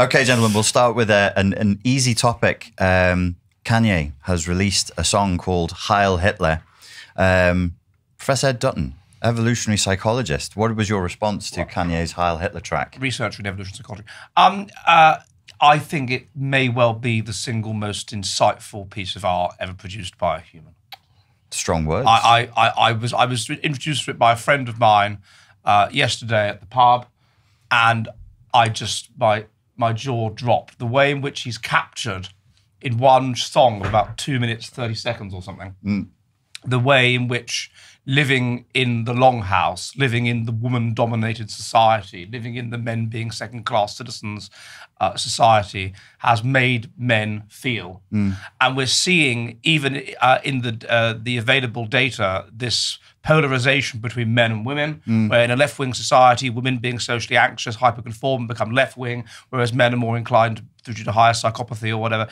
Okay, gentlemen, we'll start with an easy topic. Kanye has released a song called Heil Hitler. Professor Ed Dutton, evolutionary psychologist, what was your response to Kanye's Heil Hitler track? Research in evolutionary psychology. I think it may well be the single most insightful piece of art ever produced by a human. Strong words. I was introduced to it by a friend of mine yesterday at the pub, and my jaw dropped. The way in which he's captured in one song of about 2 minutes, 30 seconds or something, the way in which living in the longhouse, living in the woman-dominated society, living in the men being second-class citizens society has made men feel. And we're seeing, even in the available data, this polarization between men and women, where in a left-wing society, women being socially anxious, hyperconform, become left-wing, whereas men are more inclined, due to higher psychopathy or whatever,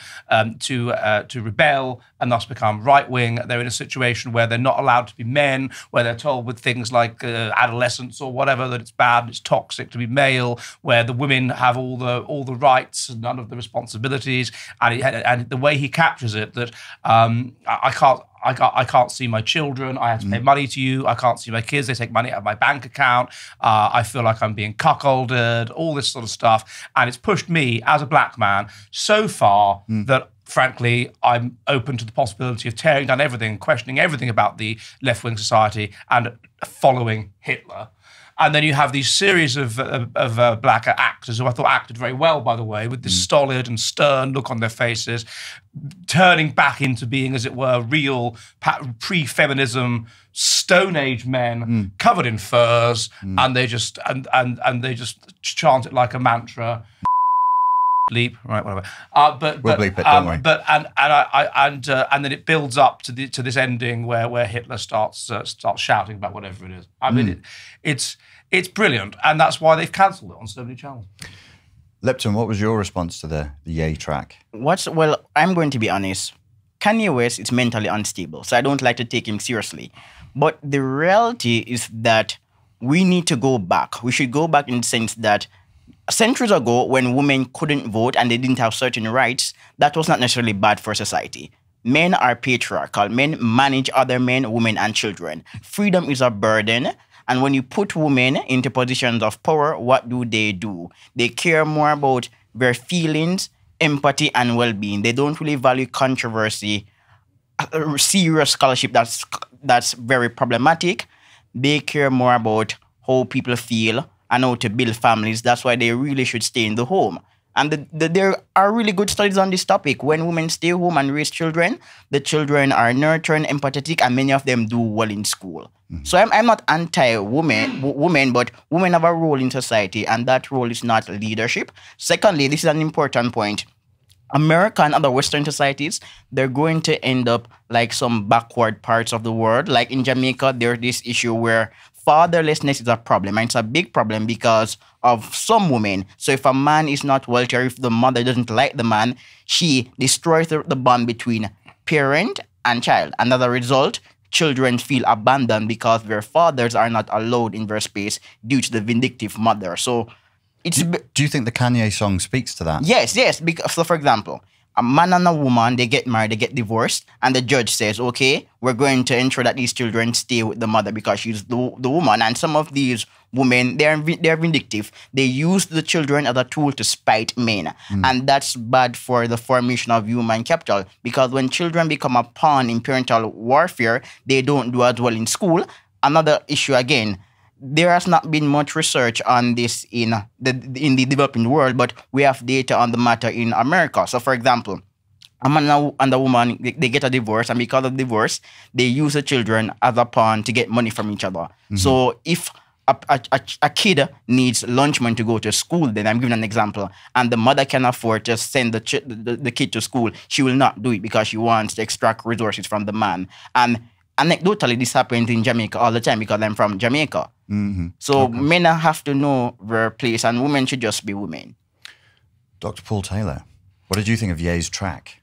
to rebel and thus become right-wing. They're in a situation where they're not allowed to be men, where they're told with things like adolescence or whatever that it's bad, it's toxic to be male, where the women have all the rights and none of the responsibilities. And the way he captures it, that I can't see my children. I have to pay money to you. I can't see my kids. They take money out of my bank account. I feel like I'm being cuckolded, all this sort of stuff. And it's pushed me as a black man so far that, frankly, I'm open to the possibility of tearing down everything, questioning everything about the left-wing society and following Hitler. And then you have these series of black actors who I thought acted very well, by the way, with this stolid and stern look on their faces, turning back into being, as it were, real pre-feminism Stone Age men covered in furs, and they just and they just chant it like a mantra. Bleep, right, whatever. We'll bleep it, don't worry. And then it builds up to this ending where Hitler starts shouting about whatever it is. I mean, it's brilliant, and that's why they've cancelled it on so many channels. Lipton, what was your response to the Ye track? Well, I'm going to be honest. Kanye West is mentally unstable, so I don't like to take him seriously. But the reality is that we need to go back. We should go back in the sense that centuries ago, when women couldn't vote and they didn't have certain rights, that was not necessarily bad for society. Men are patriarchal. Men manage other men, women, and children. Freedom is a burden. And when you put women into positions of power, what do? They care more about their feelings, empathy, and well-being. They don't really value controversy, serious scholarship that's very problematic. They care more about how people feel and how to build families. That's why they really should stay in the home. And there are really good studies on this topic. When women stay home and raise children, the children are nurturing, empathetic, and many of them do well in school. So I'm not anti-women, but women have a role in society, and that role is not leadership. Secondly, this is an important point. America and other Western societies, they're going to end up like some backward parts of the world. Like in Jamaica, there's this issue where fatherlessness is a problem, and it's a big problem because of some women. So if a man is not wealthy, or if the mother doesn't like the man, she destroys the bond between parent and child. And as a result, children feel abandoned because their fathers are not allowed in their space due to the vindictive mother. So do you think the Kanye song speaks to that? Yes. Because, so for example, a man and a woman, they get married, they get divorced, and the judge says, okay, we're going to ensure that these children stay with the mother because she's the woman. And some of these women, they're vindictive. They use the children as a tool to spite men. And that's bad for the formation of human capital, because when children become a pawn in parental warfare, they don't do as well in school. Another issue again, there has not been much research on this in the developing world, but we have data on the matter in America. So, for example, a man and a woman, they get a divorce, and because of divorce, they use the children as a pawn to get money from each other. So, if a kid needs lunch money to go to school, then I'm giving an example, and the mother can afford to send the kid to school, she will not do it because she wants to extract resources from the man. And anecdotally, this happens in Jamaica all the time because I'm from Jamaica. So men have to know their place, and women should just be women. Dr. Paul Taylor, what did you think of Ye's track?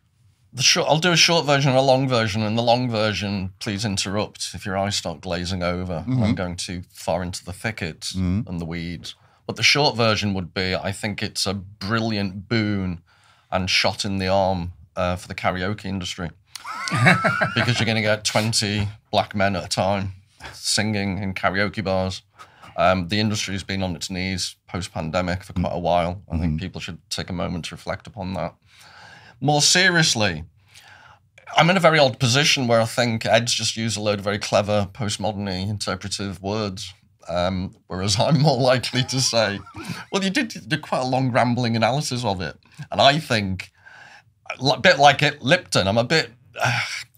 I'll do a short version and a long version. In the long version, please interrupt if your eyes start glazing over. I'm going too far into the thicket and the weeds. But the short version would be, I think it's a brilliant boon and shot in the arm for the karaoke industry. Because you're going to get 20 black men at a time singing in karaoke bars. The industry's been on its knees post-pandemic for quite a while. I think people should take a moment to reflect upon that. More seriously, I'm in a very odd position where I think Ed's just used a load of very clever postmodern-y interpretive words, whereas I'm more likely to say, well, you did quite a long rambling analysis of it. And I think, a bit like it, Lipton, I'm a bit,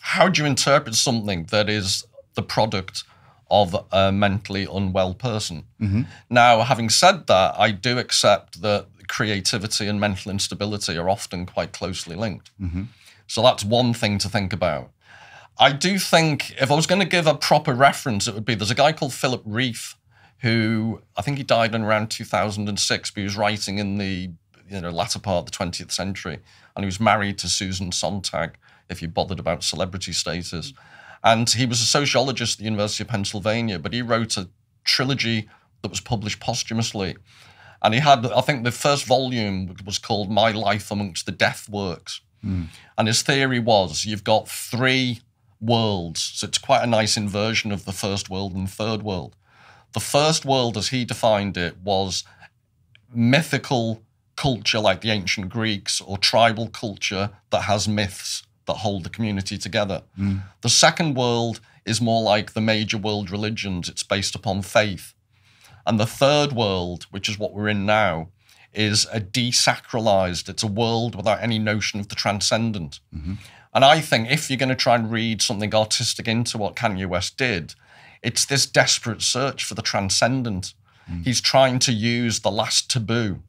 how do you interpret something that is the product of a mentally unwell person? Now, having said that, I do accept that creativity and mental instability are often quite closely linked. So that's one thing to think about. I do think if I was going to give a proper reference, it would be, there's a guy called Philip Reef, who I think he died in around 2006, but he was writing in the latter part of the 20th century, and he was married to Susan Sontag, if you bothered about celebrity status. And he was a sociologist at the University of Pennsylvania, but he wrote a trilogy that was published posthumously. And he had, I think the first volume was called My Life Amongst the Death Works. And his theory was, you've got three worlds. So it's quite a nice inversion of the first world and third world. The first world, as he defined it, was mythical culture like the ancient Greeks, or tribal culture that has myths that hold the community together. The second world is more like the major world religions. It's based upon faith. And the third world, which is what we're in now, is a desacralized, it's a world without any notion of the transcendent. And I think if you're going to try and read something artistic into what Kanye West did, it's this desperate search for the transcendent. He's trying to use the last taboo,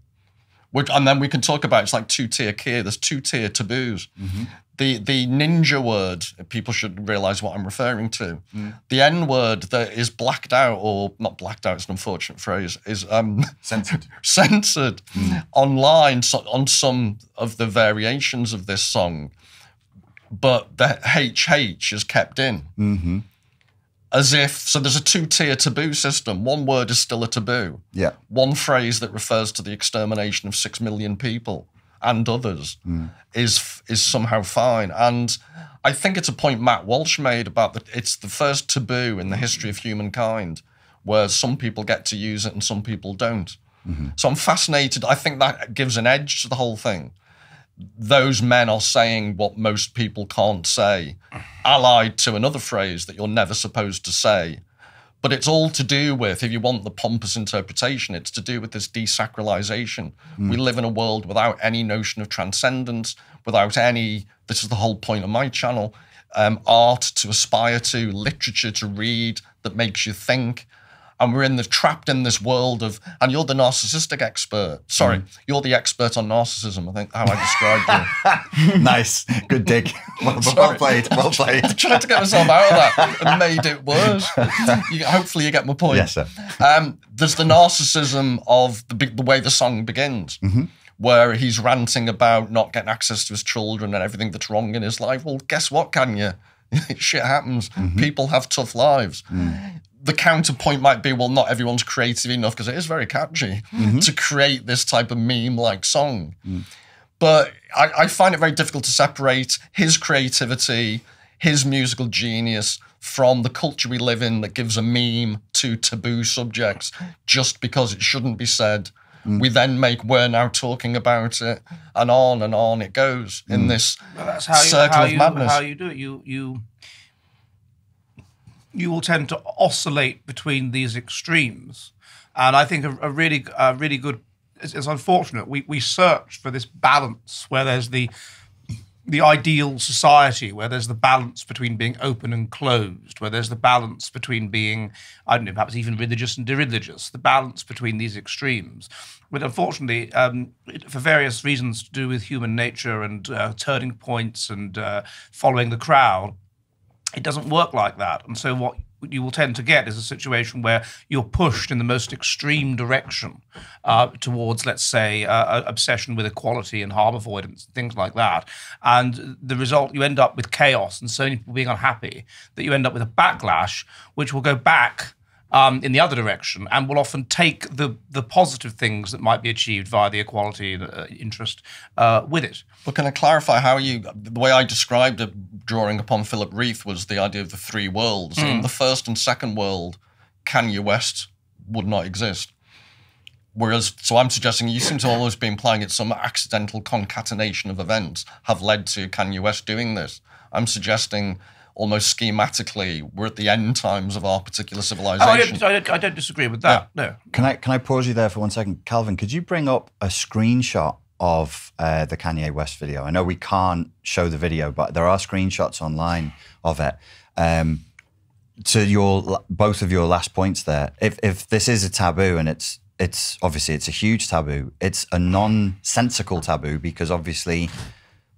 and then we can talk about, it's like two-tier care. There's two-tier taboos. The ninja word, people should realize what I'm referring to. The N word that is blacked out, or not blacked out, it's an unfortunate phrase, is censored online on some of the variations of this song. But the HH is kept in. As if, so there's a two-tier taboo system. One word is still a taboo. One phrase that refers to the extermination of 6 million people and others is somehow fine. And I think it's a point Matt Walsh made about that it's the first taboo in the history of humankind where some people get to use it and some people don't. So I'm fascinated. I think that gives an edge to the whole thing. Those men are saying what most people can't say, allied to another phrase that you're never supposed to say. But it's all to do with, if you want the pompous interpretation, it's to do with this desacralization. We live in a world without any notion of transcendence, without any, this is the whole point of my channel, art to aspire to, literature to read that makes you think. And we're trapped in this world of, and you're the narcissistic expert. Sorry, you're the expert on narcissism, I think, how I described you. Nice. Good dig. Well played. Well played. I tried to get myself out of that and made it worse. Hopefully you get my point. Yes, sir. There's the narcissism of the way the song begins, where he's ranting about not getting access to his children and everything that's wrong in his life. Well, guess what, Kanye? Shit happens. People have tough lives. The counterpoint might be, well, not everyone's creative enough, because it is very catchy, to create this type of meme-like song. But I find it very difficult to separate his creativity, his musical genius, from the culture we live in that gives a meme to taboo subjects just because it shouldn't be said. We then make, we're now talking about it, and on it goes in this circle of madness. How you do it. You will tend to oscillate between these extremes. And I think a really good, it's unfortunate, we search for this balance where there's the ideal society, where there's the balance between being open and closed, where there's the balance between being, I don't know, perhaps even religious and irreligious, the balance between these extremes. But unfortunately, for various reasons to do with human nature and turning points and following the crowd, it doesn't work like that. And so what you will tend to get is a situation where you're pushed in the most extreme direction towards, let's say, obsession with equality and harm avoidance, things like that. And the result, you end up with chaos and so many people being unhappy that you end up with a backlash, which will go back in the other direction, and will often take the positive things that might be achieved via the equality interest with it. But can I clarify the way I described it, drawing upon Philip Reith, was the idea of the three worlds. In the first and second world, Kanye West would not exist. Whereas, so I'm suggesting you seem to always be implying it's some accidental concatenation of events have led to Kanye West doing this. I'm suggesting almost schematically, we're at the end times of our particular civilization. I don't disagree with that. No. Can I pause you there for 1 second, Calvin? Could you bring up a screenshot of the Kanye West video? I know we can't show the video, but there are screenshots online of it. To both of your last points there, if this is a taboo, and it's obviously it's a huge taboo, it's a nonsensical taboo because obviously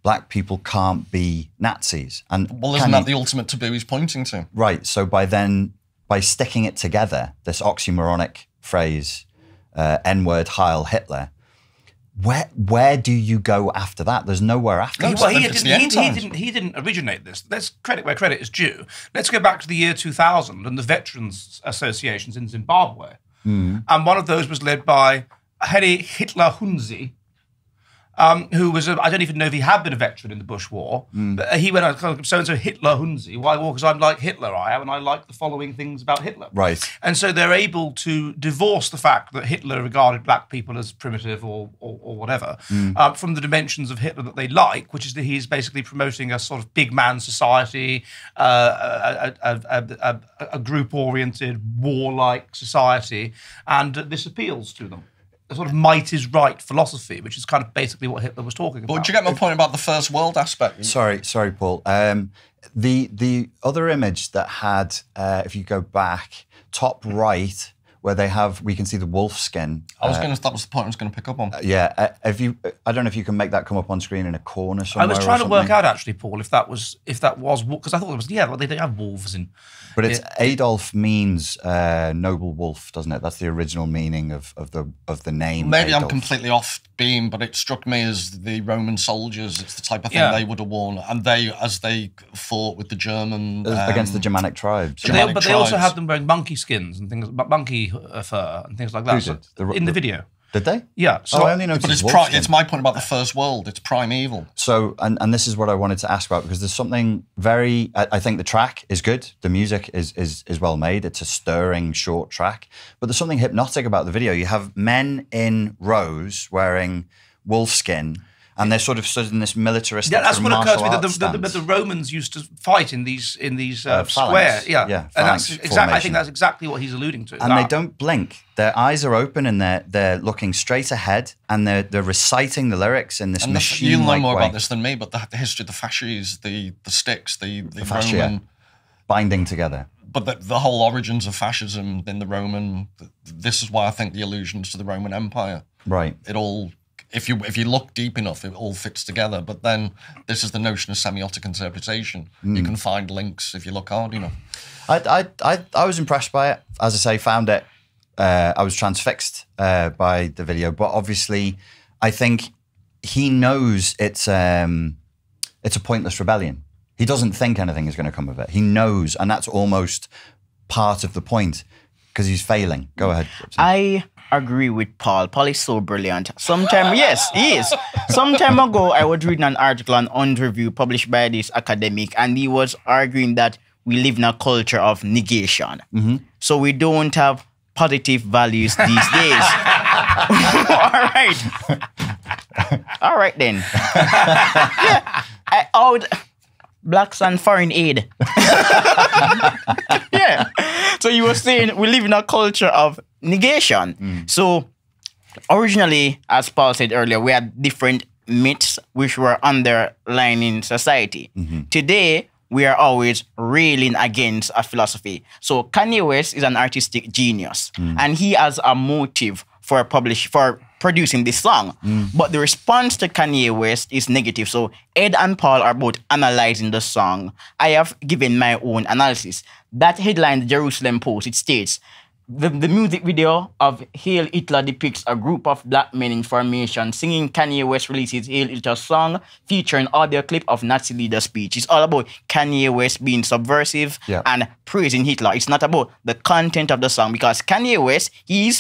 Black people can't be Nazis. And well, isn't that the ultimate taboo he's pointing to? Right. So by sticking it together, this oxymoronic phrase, N-word, Heil, Hitler, where do you go after that? There's nowhere after that. Well, he didn't originate this. Let's credit where credit is due. Let's go back to the year 2000 and the Veterans Associations in Zimbabwe. And one of those was led by Hitler Hunzi, who was, I don't even know if he had been a veteran in the Bush War, but he went on, so-and-so Hitler Hunzi. Why? Well, because I'm like Hitler, I am, and I like the following things about Hitler. Right. And so they're able to divorce the fact that Hitler regarded Black people as primitive or whatever from the dimensions of Hitler that they like, which is that he's basically promoting a sort of big man society, a group-oriented, warlike society, and this appeals to them. A sort of might is right philosophy, which is kind of basically what Hitler was talking about. But do you get my point about the first world aspect? Sorry, Paul. The other image that had, if you go back, top right, where we can see the wolf skin. That was the point I was going to pick up on. I don't know if you can make that come up on screen in a corner somewhere. I was trying to work out actually, Paul, if that was because I thought it was they have wolves in. But it's Adolf means noble wolf, doesn't it? That's the original meaning of the name. Maybe Adolf. I'm completely off beam, but it struck me as the Roman soldiers. It's the type of thing they would have worn, and as they fought with the German against the Germanic tribes. But they also had them wearing monkey skins and things, monkey fur and things like that. Who did? In the video. Did they? Yeah. So I only noticed. But it's my point about the first world. It's primeval. So, and this is what I wanted to ask about, because there's something very. I think the track is good. The music is well made. It's a stirring short track, but there's something hypnotic about the video. You have men in rows wearing wolf skin. And they're sort of stood in this militaristic. Yeah, that's what occurred to me. That the Romans used to fight in these squares. Yeah, and that's exactly. I think that's exactly what he's alluding to. And they don't blink. Their eyes are open, and they're looking straight ahead, and they're reciting the lyrics in this machine-like way. You'll know more about this than me, but the history of the fasces, the sticks, the fascia, Roman binding together. But the whole origins of fascism in the Roman. This is why I think the allusions to the Roman Empire. Right. It all. If you look deep enough, it all fits together. But then this is the notion of semiotic interpretation. You can find links if you look hard enough. I was impressed by it. As I say, found it. I was transfixed by the video. But obviously, I think he knows it's a pointless rebellion. He doesn't think anything is going to come of it. He knows, and that's almost part of the point, because he's failing. Go ahead. I agree with Paul. Paul is so brilliant. Yes, he is. Some time ago, I was reading an article on On Review published by this academic, and he was arguing that we live in a culture of negation. So we don't have positive values these days. All right then. Blacks and foreign aid. Yeah. So you were saying we live in a culture of negation. So originally, as Paul said earlier, we had different myths which were underlying society. Today, we are always railing against a philosophy. So Kanye West is an artistic genius, and he has a motive for producing this song. But the response to Kanye West is negative. So Ed and Paul are both analyzing the song. I have given my own analysis. That headline, the Jerusalem Post, it states, The music video of Heil Hitler depicts a group of black men in formation singing Kanye West releases Heil Hitler song featuring audio clip of Nazi leader speech. It's all about Kanye West being subversive and praising Hitler. It's not about the content of the song, because Kanye West, he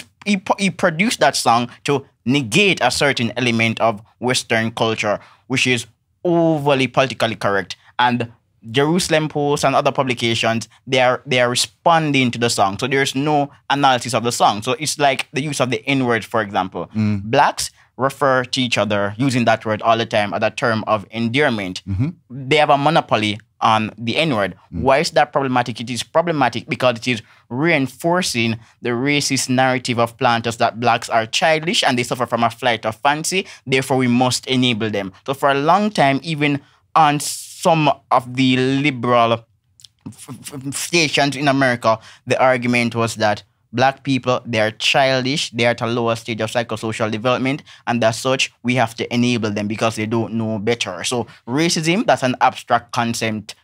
produced that song to negate a certain element of Western culture, which is overly politically correct. And Jerusalem Post and other publications, they are responding to the song. So there's no analysis of the song. So it's like the use of the N-word, for example. Blacks refer to each other using that word all the time as a term of endearment. They have a monopoly on the N-word. Why is that problematic? It is problematic because it is reinforcing the racist narrative of planters that blacks are childish and they suffer from a flight of fancy. Therefore, we must enable them. So for a long time, even on some of the liberal stations in America, the argument was that black people, they are childish, they are at a lower stage of psychosocial development, and as such, we have to enable them because they don't know better. So racism, that's an abstract concept.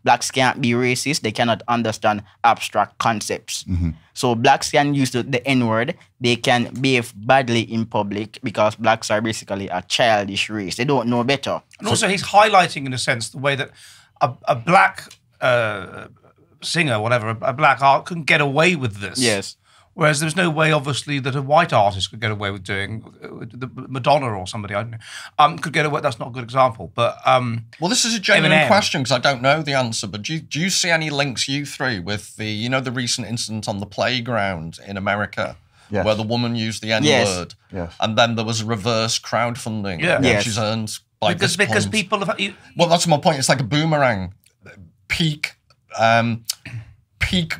Blacks can't be racist, they cannot understand abstract concepts. So blacks can use the N-word, they can behave badly in public because blacks are basically a childish race. They don't know better. And also he's highlighting, in a sense, the way that a black singer, whatever, a black art couldn't get away with this. Yes. Whereas there's no way, obviously, that a white artist could get away with doing Madonna or somebody, I don't know, could get away. That's not a good example, but well, this is a genuine question because I don't know the answer. But do you see any links, you three, with the the recent incident on the playground in America, where the woman used the N-word, and then there was reverse crowdfunding, she's earned by because people have. Well, that's my point. It's like a boomerang, peak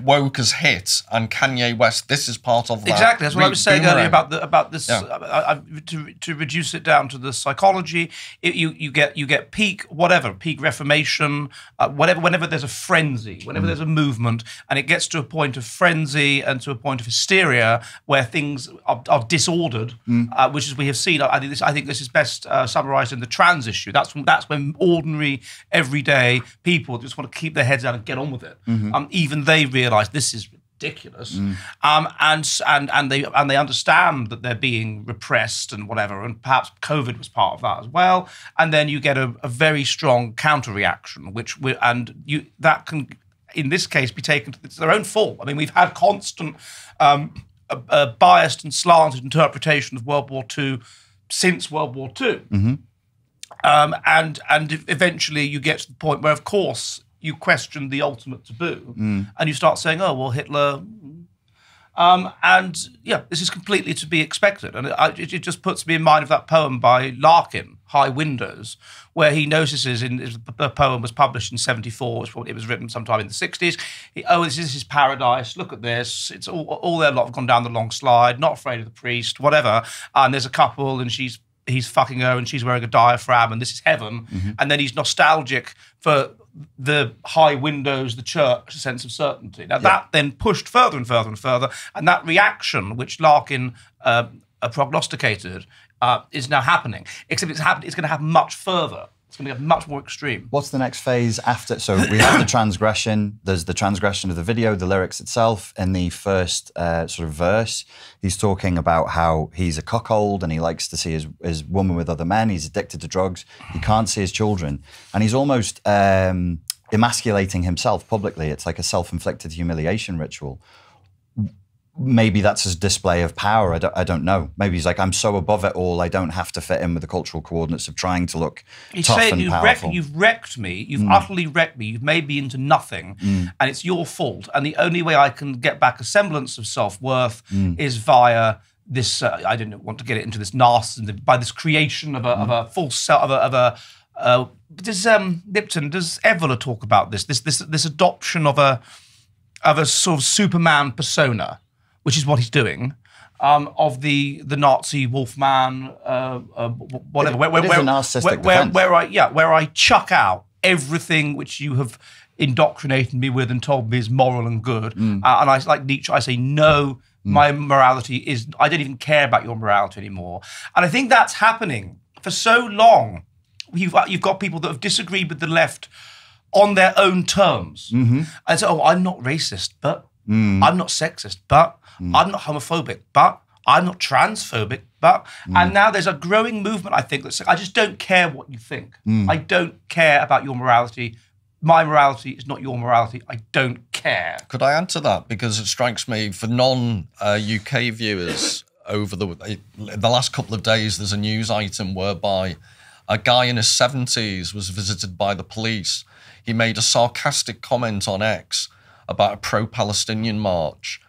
woke has hit, and Kanye West, this is part of that. Exactly, that's what I was saying earlier about this. To reduce it down to the psychology, you get peak reformation, whenever there's a frenzy, whenever there's a movement, and it gets to a point of frenzy and to a point of hysteria where things are disordered, which is we have seen. I think this is best summarized in the trans issue. That's when ordinary, everyday people just want to keep their heads down and get on with it. Even they realise this is ridiculous, and they understand that they're being repressed and whatever, and perhaps COVID was part of that as well. And then you get a very strong counter reaction, that can, in this case, be taken to it's their own fault. I mean, we've had constant biased and slanted interpretation of World War II since World War II, and eventually you get to the point where, of course, you question the ultimate taboo, and you start saying, "Oh, well, Hitler," this is completely to be expected. And it just puts me in mind of that poem by Larkin, "High Windows," where he notices the poem was published in '74. It was written sometime in the '60s. This is paradise. Look at this. It's all their lot have gone down the long slide. Not afraid of the priest, whatever. And there's a couple, and he's fucking her, and she's wearing a diaphragm, and this is heaven. And then he's nostalgic for the high windows, the church, a sense of certainty. Now that then pushed further and further and further, and that reaction, which Larkin prognosticated, is now happening. Except it's going to happen much further. It's going to get much more extreme. What's the next phase after? So we have the transgression. There's the transgression of the video, the lyrics itself. In the first sort of verse, he's talking about how he's a cuckold and he likes to see his woman with other men. He's addicted to drugs. He can't see his children. And he's almost emasculating himself publicly. It's like a self-inflicted humiliation ritual. Maybe that's a display of power. I don't know. Maybe he's like, I'm so above it all, I don't have to fit in with the cultural coordinates of trying to look tough and powerful. You've wrecked me. You've utterly wrecked me. You've made me into nothing, and it's your fault. And the only way I can get back a semblance of self-worth is via this. I didn't want to get it into this narcissism, by this creation of a false self, does Lipton, does Evola talk about this? This adoption of a sort of Superman persona, which is what he's doing, of the Nazi Wolfman, whatever. Where I chuck out everything which you have indoctrinated me with and told me is moral and good, and I, like Nietszche, I say no. My morality is, I don't even care about your morality anymore. And I think that's happening for so long. You've got people that have disagreed with the left on their own terms, and so, I'm not racist, but I'm not sexist, but I'm not homophobic, but I'm not transphobic, but... And now there's a growing movement, I think, that's like, I just don't care what you think. I don't care about your morality. My morality is not your morality. I don't care. Could I add to that? Because it strikes me, for non-UK viewers, over the last couple of days, there's a news item whereby a guy in his 70s was visited by the police. He made a sarcastic comment on X about a pro-Palestinian march.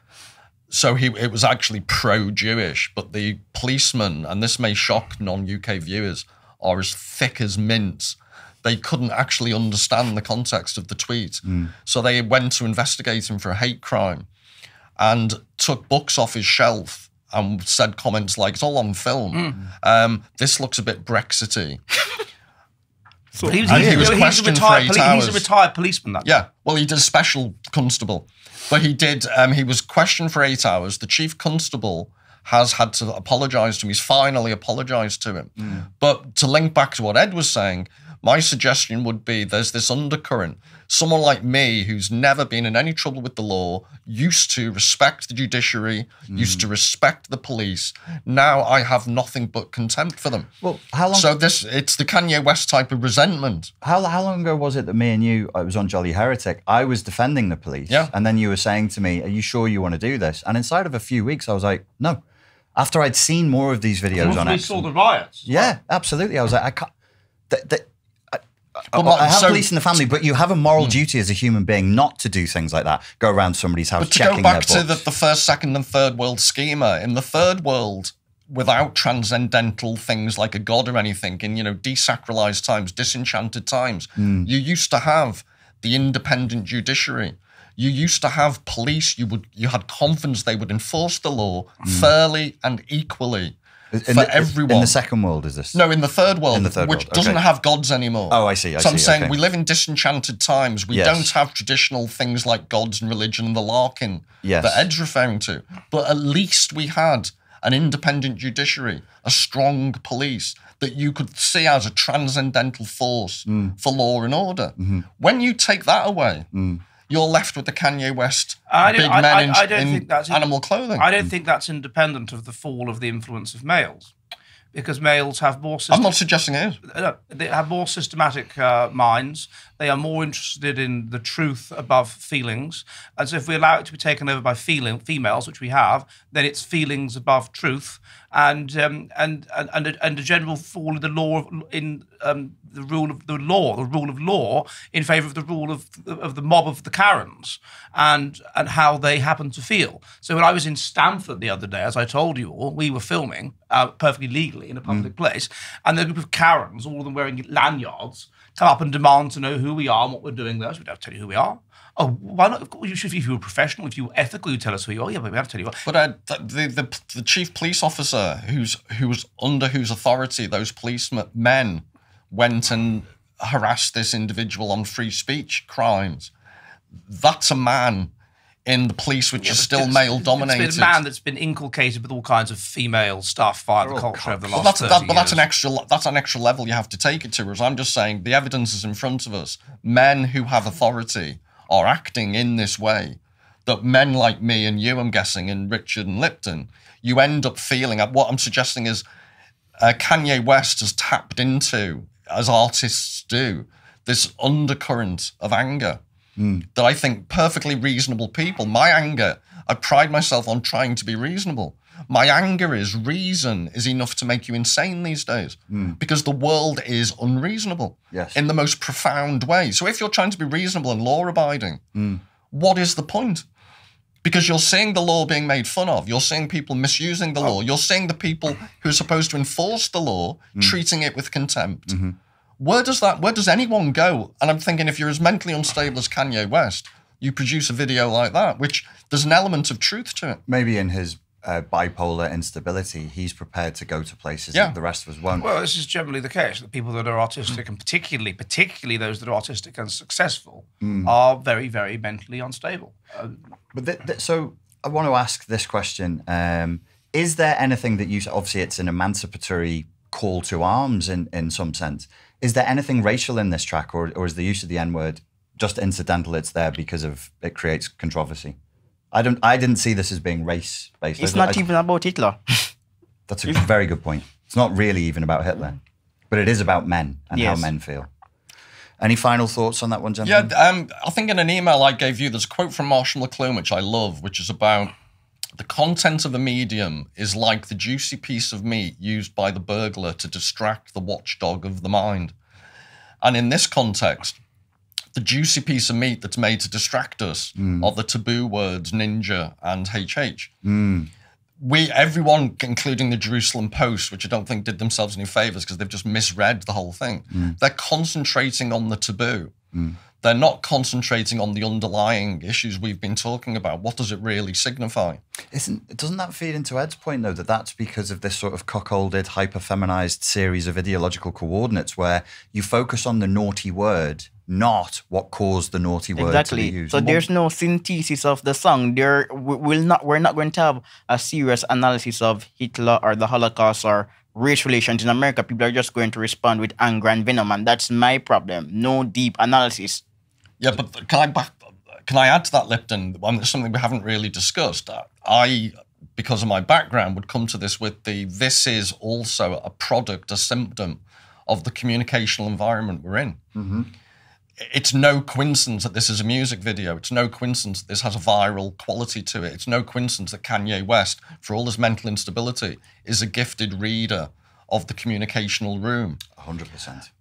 So it was actually pro-Jewish, but the policemen, and this may shock non-UK viewers, are as thick as mints. They couldn't actually understand the context of the tweet. So they went to investigate him for a hate crime and took books off his shelf and said comments like, it's all on film. This looks a bit Brexity. So he was questioned for 8 hours. He's a retired policeman, that guy. Yeah, well, he did a special constable. But he did, he was questioned for 8 hours. The chief constable has had to apologise to him. He's finally apologised to him. But to link back to what Ed was saying, my suggestion would be there's this undercurrent. Someone like me who's never been in any trouble with the law, used to respect the judiciary, used to respect the police. Now I have nothing but contempt for them. Well, how long? So it's the Kanye West type of resentment. How long ago was it that me and you, I was on Jolly Heretic, I was defending the police. Yeah. And then you were saying to me, are you sure you want to do this? And inside of a few weeks, I was like, no. After I'd seen more of these videos on X. We saw the riots. Yeah, absolutely. I was like, I can't. I have police in the family, but you have a moral duty as a human being not to do things like that. Go around somebody's house checking their books. But to go back to the first, second and third world schema, in the third world, without transcendental things like a god or anything, in, desacralized times, disenchanted times, you used to have the independent judiciary. You used to have police. You had confidence they would enforce the law fairly and equally. Everyone. In the second world, is this? No, in the third world, which doesn't have gods anymore. Oh, I see. So I'm saying we live in disenchanted times. We don't have traditional things like gods and religion and the Larkin that Ed's referring to. But at least we had an independent judiciary, a strong police that you could see as a transcendental force for law and order. When you take that away, you're left with the Kanye West big men in animal clothing. I don't think that's independent of the fall of the influence of males, because males have more... I'm not suggesting it is. They have more systematic minds. They are more interested in the truth above feelings. And so if we allow it to be taken over by females, which we have, then it's feelings above truth, and a general fall in the law the rule of law in favour of the rule of the mob of the Karens and how they happen to feel. So when I was in Stamford the other day, as I told you all, we were filming perfectly legally in a public place, and the group of Karens, all of them wearing lanyards, come up and demand to know who we are and what we're doing there. So we don't have to tell you who we are. Oh, why not? Of course, if you were professional, if you were ethical, you'd tell us who you are. Yeah, but we have to tell you what. But the chief police officer who was under whose authority those policemen went and harassed this individual on free speech crimes, that's a man in the police, which is still male-dominated. It's been a man that's been inculcated with all kinds of female stuff via the culture over the last 30 years. But that's an extra level you have to take it to, whereas I'm just saying the evidence is in front of us. Men who have authority are acting in this way, that men like me and you, I'm guessing, and Richard and Lipton, you end up feeling, what I'm suggesting is Kanye West has tapped into, as artists do, this undercurrent of anger that I think perfectly reasonable people, my anger, I pride myself on trying to be reasonable. My anger is reason is enough to make you insane these days because the world is unreasonable in the most profound way. So if you're trying to be reasonable and law-abiding, what is the point? Because you're seeing the law being made fun of. You're seeing people misusing the law. You're seeing the people who are supposed to enforce the law treating it with contempt. Where does anyone go? And I'm thinking if you're as mentally unstable as Kanye West, you produce a video like that, which there's an element of truth to it. Maybe in his bipolar instability, he's prepared to go to places that the rest of us won't. Well, this is generally the case. The people that are autistic, and particularly those that are autistic and successful, are very, very mentally unstable. So I want to ask this question. Is there anything that you... Obviously, it's an emancipatory call to arms in some sense. Is there anything racial in this track, or is the use of the N-word just incidental? It's there because of it creates controversy? I didn't see this as being race based. It's not even about Hitler. That's a very good point. It's not really even about Hitler, but it is about men and how men feel. Any final thoughts on that one, gentlemen? Yeah, I think in an email I gave you, there's a quote from Marshall McLuhan, which I love, which is about the content of a medium is like the juicy piece of meat used by the burglar to distract the watchdog of the mind. And in this context, the juicy piece of meat that's made to distract us are the taboo words ninja and HH. Everyone, including the Jerusalem Post, which I don't think did themselves any favors because they've just misread the whole thing. They're concentrating on the taboo. They're not concentrating on the underlying issues we've been talking about. What does it really signify? Doesn't that feed into Ed's point, though, that that's because of this sort of cuckolded, hyper-feminized series of ideological coordinates where you focus on the naughty word, not what caused the naughty word to be used? So there's no synthesis of the song. We're not going to have a serious analysis of Hitler or the Holocaust or race relations in America. People are just going to respond with anger and venom, and that's my problem. No deep analysis. Yeah, but can I add to that, Lipton? There's something we haven't really discussed. I, because of my background, would come to this with this is also a product, a symptom of the communicational environment we're in. It's no coincidence that this is a music video. It's no coincidence that this has a viral quality to it. It's no coincidence that Kanye West, for all his mental instability, is a gifted reader of the communicational room. 100%.